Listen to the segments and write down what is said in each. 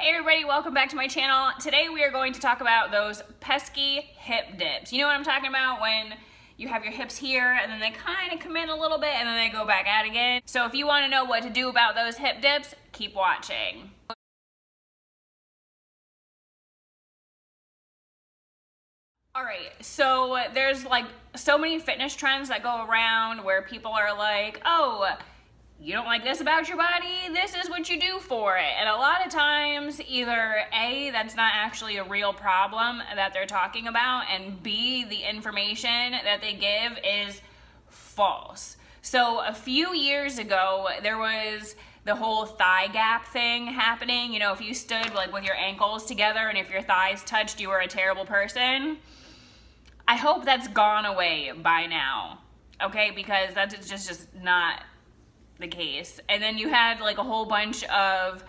Hey everybody, welcome back to my channel. Today we are going to talk about those pesky hip dips. You know what I'm talking about? When you have your hips here and then they kind of come in a little bit and then they go back out again. So if you want to know what to do about those hip dips, keep watching. Alright, so there's like so many fitness trends that go around where people are like, oh, you don't like this about your body, this is what you do for it. And a lot of times either A, that's not actually a real problem that they're talking about, and B, the information that they give is false. So a few years ago, there was the whole thigh gap thing happening. You know, if you stood like with your ankles together and if your thighs touched, you were a terrible person. I hope that's gone away by now, okay? Because that's just not the case. And then you had like a whole bunch of,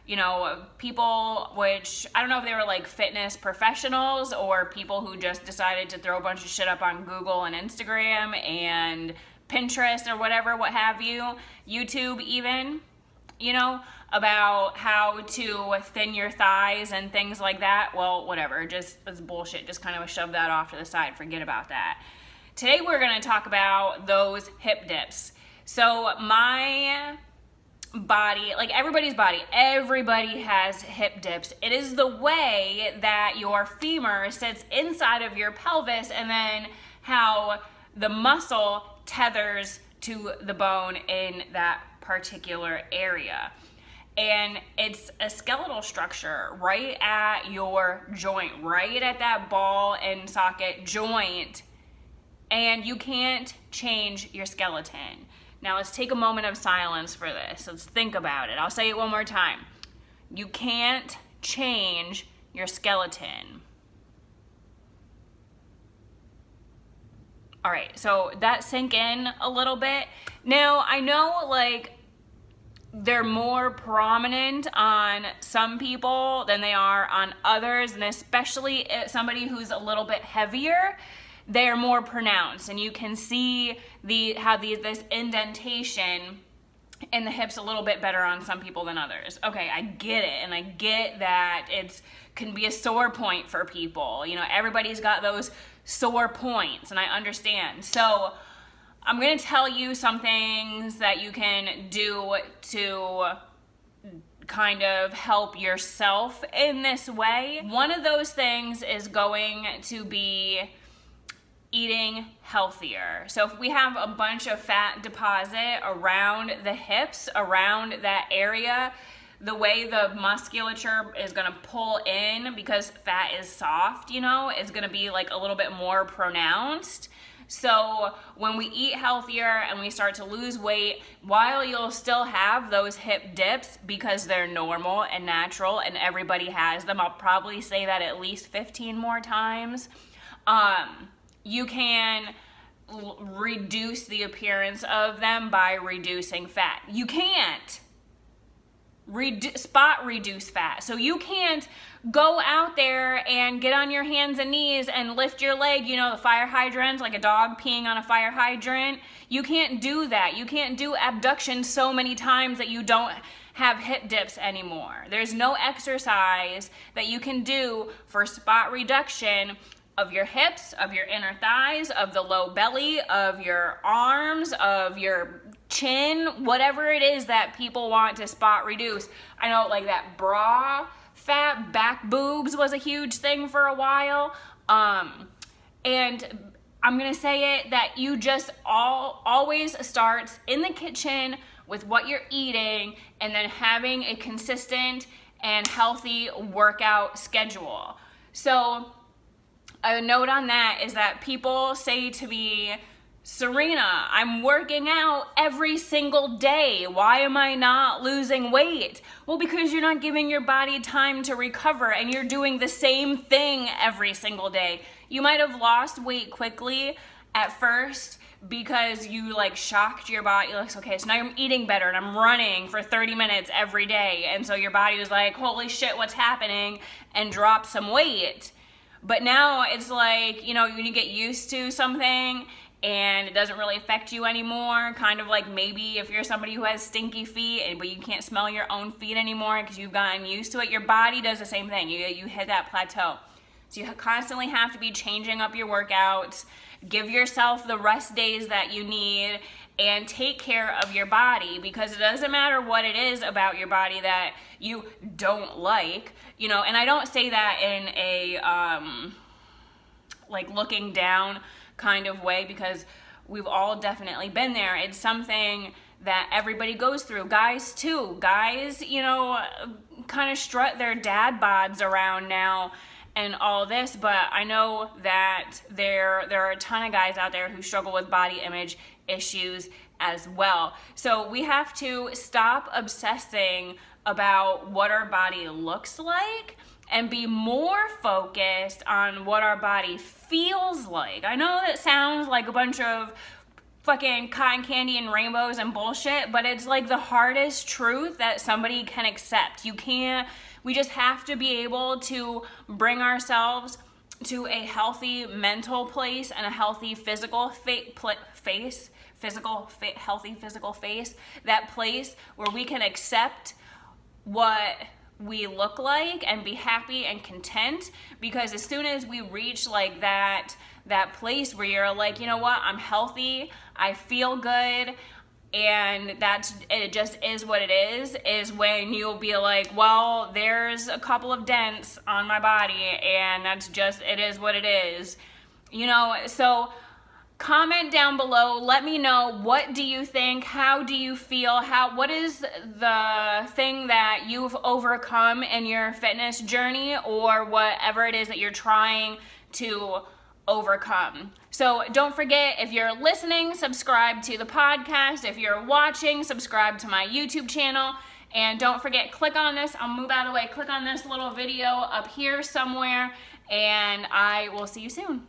you know, people, which I don't know if they were like fitness professionals or people who just decided to throw a bunch of shit up on Google and Instagram and Pinterest or whatever, what have you, YouTube even, you know, about how to thin your thighs and things like that. Well, whatever, just it's bullshit. Just kind of shove that off to the side, forget about that. Today we're gonna talk about those hip dips. So my body, like everybody's body, everybody has hip dips. It is the way that your femur sits inside of your pelvis and then how the muscle tethers to the bone in that particular area. And it's a skeletal structure right at your joint, right at that ball and socket joint. And you can't change your skeleton. Now let's take a moment of silence for this. Let's think about it. I'll say it one more time. You can't change your skeleton. All right, so that sank in a little bit. Now I know like they're more prominent on some people than they are on others, and especially somebody who's a little bit heavier, they're more pronounced, and you can see this indentation in the hips a little bit better on some people than others. Okay, I get it, and I get that it can be a sore point for people. You know, everybody's got those sore points, and I understand. So I'm gonna tell you some things that you can do to kind of help yourself in this way. One of those things is going to be eating healthier. So if we have a bunch of fat deposit around the hips, around that area, the way the musculature is gonna pull in, because fat is soft, you know, is gonna be like a little bit more pronounced. So when we eat healthier and we start to lose weight, while you'll still have those hip dips because they're normal and natural and everybody has them, I'll probably say that at least 15 more times, you can reduce the appearance of them by reducing fat. You can't spot reduce fat. So you can't go out there and get on your hands and knees and lift your leg, you know, the fire hydrant, like a dog peeing on a fire hydrant. You can't do that. You can't do abduction so many times that you don't have hip dips anymore. There's no exercise that you can do for spot reduction of your hips, of your inner thighs, of the low belly, of your arms, of your chin, whatever it is that people want to spot reduce. I know like that bra fat, back boobs was a huge thing for a while. And I'm gonna say it that you just always starts in the kitchen with what you're eating and then having a consistent and healthy workout schedule. So a note on that is that people say to me, Serena, I'm working out every single day. Why am I not losing weight? Well, because you're not giving your body time to recover and you're doing the same thing every single day. You might have lost weight quickly at first because you like shocked your body. You're like, okay, so now I'm eating better and I'm running for 30 minutes every day. And so your body was like, holy shit, what's happening? And dropped some weight. But now it's like, you know, you get used to something and it doesn't really affect you anymore. Kind of like maybe if you're somebody who has stinky feet but you can't smell your own feet anymore because you've gotten used to it. Your body does the same thing. You hit that plateau. So you constantly have to be changing up your workouts. Give yourself the rest days that you need and take care of your body, because it doesn't matter what it is about your body that you don't like, you know. And I don't say that in a like looking down kind of way, because we've all definitely been there. It's something that everybody goes through. Guys too. Guys, you know, kind of strut their dad bods around now and all this, but I know that there are a ton of guys out there who struggle with body image issues as well. So we have to stop obsessing about what our body looks like and be more focused on what our body feels like. I know that sounds like a bunch of fucking cotton candy and rainbows and bullshit, but it's like the hardest truth that somebody can accept. We just have to be able to bring ourselves to a healthy mental place and a healthy physical face, healthy physical face, that place where we can accept what we look like and be happy and content. Because as soon as we reach like that place where you're like, you know what, I'm healthy, I feel good, and it just is what it is when you'll be like, well, there's a couple of dents on my body and it is what it is, you know. So comment down below, let me know, what do you think, how do you feel, what is the thing that you've overcome in your fitness journey, or whatever it is that you're trying to overcome. So don't forget, if you're listening, subscribe to the podcast. If you're watching, subscribe to my YouTube channel. And don't forget, click on this, I'll move out of the way, click on this little video up here somewhere, and I will see you soon.